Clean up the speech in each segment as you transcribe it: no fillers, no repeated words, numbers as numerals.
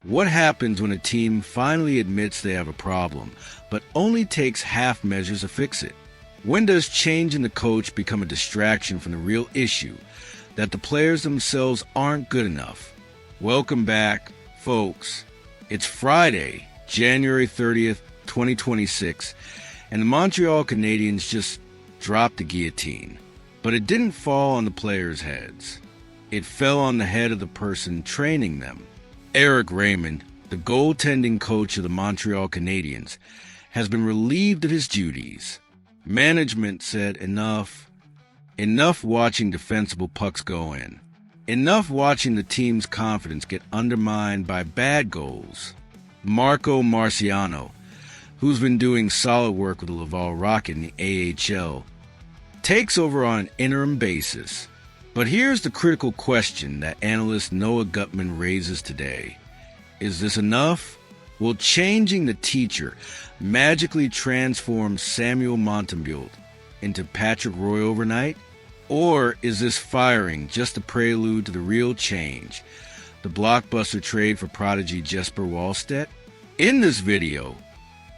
What happens when a team finally admits they have a problem, but only takes half measures to fix it? When does changing the coach become a distraction from the real issue, that the players themselves aren't good enough? Welcome back, folks. It's Friday, January 30th, 2026, and the Montreal Canadiens just dropped the guillotine. But it didn't fall on the players' heads. It fell on the head of the person training them. Eric Raymond, the goaltending coach of the Montreal Canadiens, has been relieved of his duties. Management said enough watching defensible pucks go in. Enough watching the team's confidence get undermined by bad goals. Marco Marciano, who's been doing solid work with the Laval Rocket in the AHL, takes over on an interim basis. But here's the critical question that analyst Noah Gutman raises today. Is this enough? Will changing the teacher magically transform Samuel Montembeault into Patrick Roy overnight? Or is this firing just a prelude to the real change, the blockbuster trade for prodigy Jesper Wallstedt? In this video,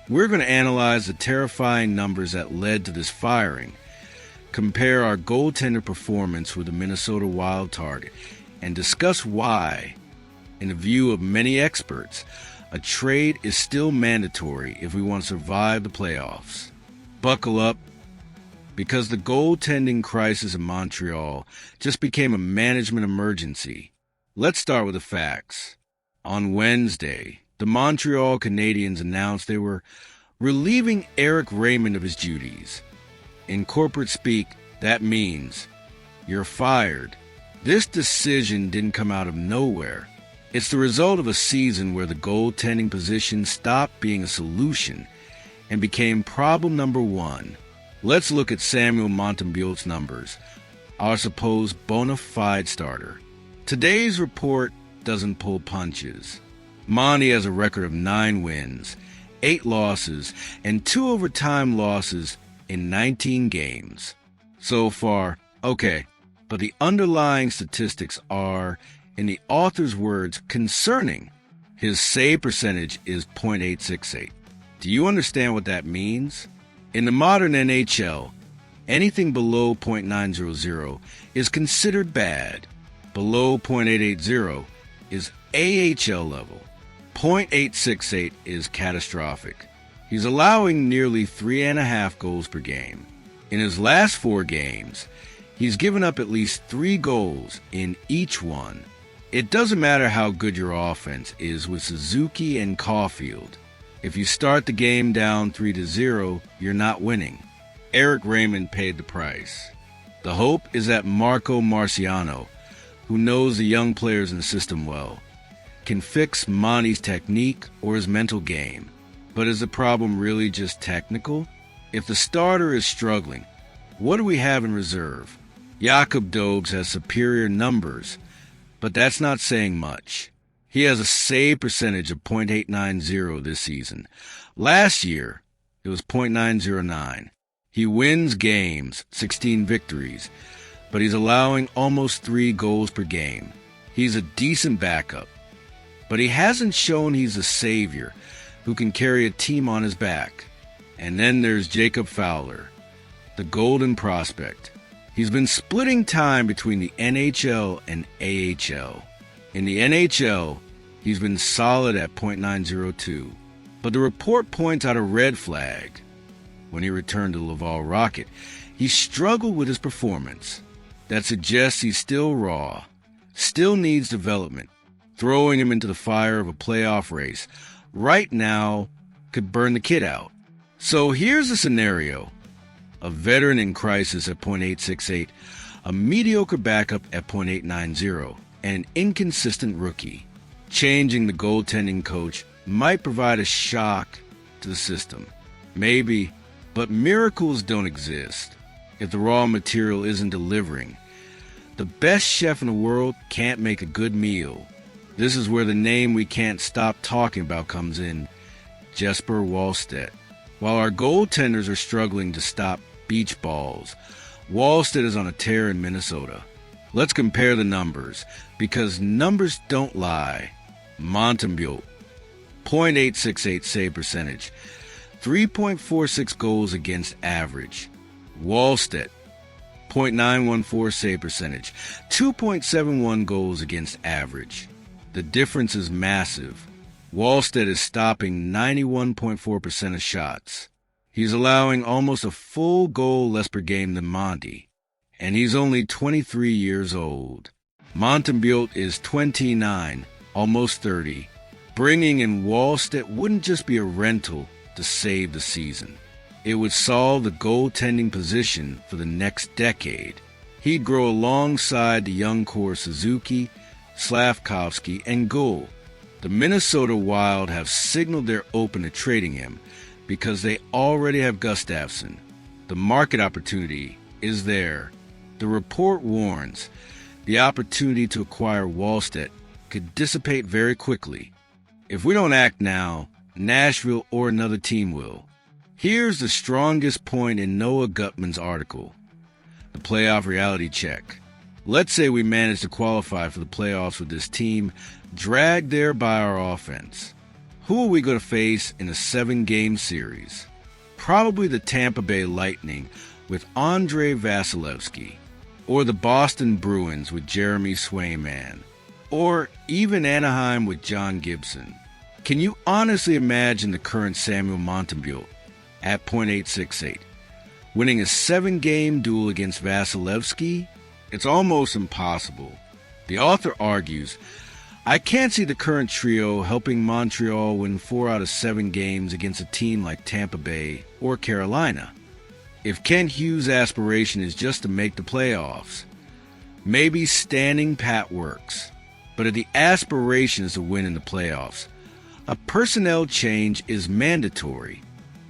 we're going to analyze the terrifying numbers that led to this firing, compare our goaltender performance with the Minnesota Wild target, and discuss why, in the view of many experts, a trade is still mandatory if we want to survive the playoffs. Buckle up, because the goaltending crisis in Montreal just became a management emergency. Let's start with the facts. On Wednesday, the Montreal Canadiens announced they were relieving Eric Raymond of his duties. In corporate speak, that means you're fired. This decision didn't come out of nowhere. It's the result of a season where the goaltending position stopped being a solution and became problem number one. Let's look at Samuel Montembeault's numbers, our supposed bona fide starter. Today's report doesn't pull punches. Monty has a record of 9 wins, 8 losses, and 2 overtime losses in 19 games. So far, okay, but the underlying statistics are, in the author's words, concerning. His save percentage is .868. Do you understand what that means? In the modern NHL, anything below .900 is considered bad. Below .880 is AHL level. .868 is catastrophic. He's allowing nearly 3.5 goals per game. In his last 4 games, he's given up at least 3 goals in each one. It doesn't matter how good your offense is with Suzuki and Caulfield. If you start the game down 3-0, you're not winning. Eric Raymond paid the price. The hope is that Marco Marciano, who knows the young players in the system well, can fix Monty's technique or his mental game. But is the problem really just technical? If the starter is struggling, what do we have in reserve? Jakob Dobes has superior numbers, but that's not saying much. He has a save percentage of .890 this season. Last year, it was .909. He wins games, 16 victories, but he's allowing almost 3 goals per game. He's a decent backup, but he hasn't shown he's a savior who can carry a team on his back. And then there's Jacob Fowler, the golden prospect. He's been splitting time between the NHL and AHL. In the NHL, he's been solid at .902, but the report points out a red flag. When he returned to the Laval Rocket, he struggled with his performance. That suggests he's still raw, still needs development. Throwing him into the fire of a playoff race right now could burn the kid out. So here's the scenario. A veteran in crisis at .868, a mediocre backup at .890, and an inconsistent rookie. Changing the goaltending coach might provide a shock to the system. Maybe, but miracles don't exist if the raw material isn't delivering. The best chef in the world can't make a good meal. This is where the name we can't stop talking about comes in, Jesper Wallstedt. While our goaltenders are struggling to stop beach balls, Wallstedt is on a tear in Minnesota. Let's compare the numbers, because numbers don't lie. Montembeault, .868 save percentage, 3.46 goals against average. Wallstedt, .914 save percentage, 2.71 goals against average. The difference is massive. Wallstedt is stopping 91.4% of shots. He's allowing almost a full goal less per game than Monty, and he's only 23 years old. Montembeault is 29, almost 30. Bringing in Wallstedt wouldn't just be a rental to save the season. It would solve the goaltending position for the next decade. He'd grow alongside the young core Suzuki, Slavkovsky, and Gould. The Minnesota Wild have signaled they're open to trading him because they already have Gustafsson. The market opportunity is there. The report warns the opportunity to acquire Wallstedt could dissipate very quickly. If we don't act now, Nashville or another team will. Here's the strongest point in Noah Gutman's article: the playoff reality check. Let's say we manage to qualify for the playoffs with this team, dragged there by our offense. Who are we going to face in a 7-game series? Probably the Tampa Bay Lightning with Andrei Vasilevsky, or the Boston Bruins with Jeremy Swayman, or even Anaheim with John Gibson. Can you honestly imagine the current Samuel Montembeault at .868 winning a 7-game duel against Vasilevsky? It's almost impossible. The author argues, I can't see the current trio helping Montreal win 4 out of 7 games against a team like Tampa Bay or Carolina. If Kent Hughes' aspiration is just to make the playoffs, maybe standing pat works. But if the aspiration is to win in the playoffs, a personnel change is mandatory.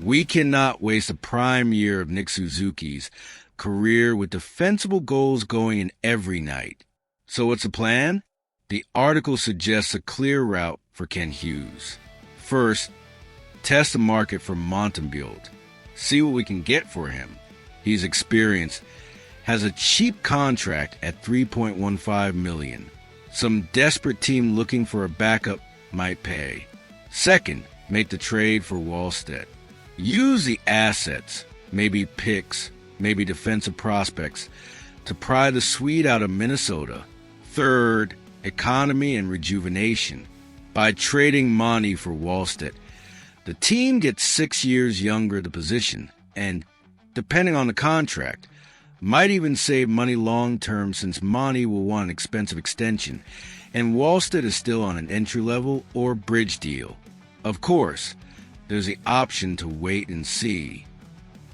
We cannot waste a prime year of Nick Suzuki's career with defensible goals going in every night. So what's the plan? The article suggests a clear route for Kent Hughes. First, test the market for Montembeault. See what we can get for him. He's experienced, has a cheap contract at $3.15 million. Some desperate team looking for a backup might pay. Second, make the trade for Wallstedt. Use the assets, maybe picks, maybe defensive prospects, to pry the Swede out of Minnesota. Third, economy and rejuvenation. By trading Monty for Wallstedt, the team gets 6 years younger at the position and, depending on the contract, might even save money long-term since Monty will want an expensive extension and Wallstedt is still on an entry-level or bridge deal. Of course, there's the option to wait and see.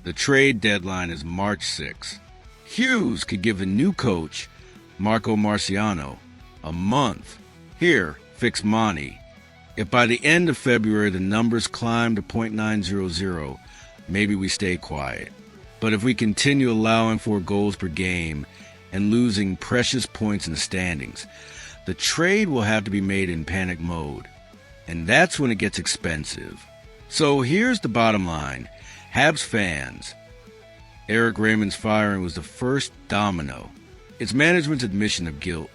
The trade deadline is March 6. Hughes could give the new coach, Marco Marciano, a month. Here, fix Monty. If by the end of February the numbers climb to .900, maybe we stay quiet. But if we continue allowing 4 goals per game and losing precious points in the standings, the trade will have to be made in panic mode. And that's when it gets expensive. So here's the bottom line. Habs fans, Eric Raymond's firing was the first domino. It's management's admission of guilt.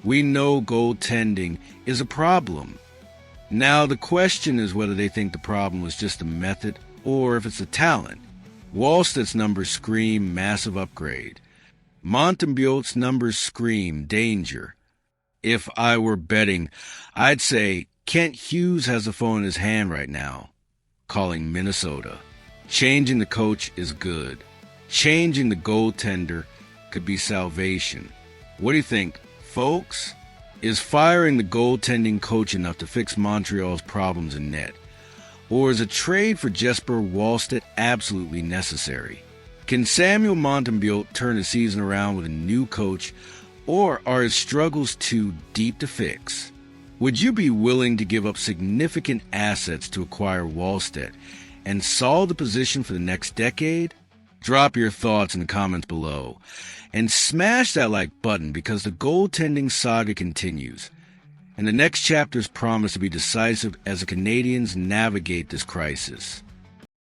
We know goaltending is a problem. Now the question is whether they think the problem was just the method or if it's the talent. Wallstedt's numbers scream massive upgrade. Montembeault's numbers scream danger. If I were betting, I'd say Kent Hughes has the phone in his hand right now, calling Minnesota. Changing the coach is good. Changing the goaltender could be salvation. What do you think, folks? Is firing the goaltending coach enough to fix Montreal's problems in net? Or is a trade for Jesper Wallstedt absolutely necessary? Can Samuel Montembeault turn the season around with a new coach, or are his struggles too deep to fix? Would you be willing to give up significant assets to acquire Wallstedt and solve the position for the next decade? Drop your thoughts in the comments below and smash that like button because the goaltending saga continues. And the next chapters promise to be decisive as the Canadiens navigate this crisis.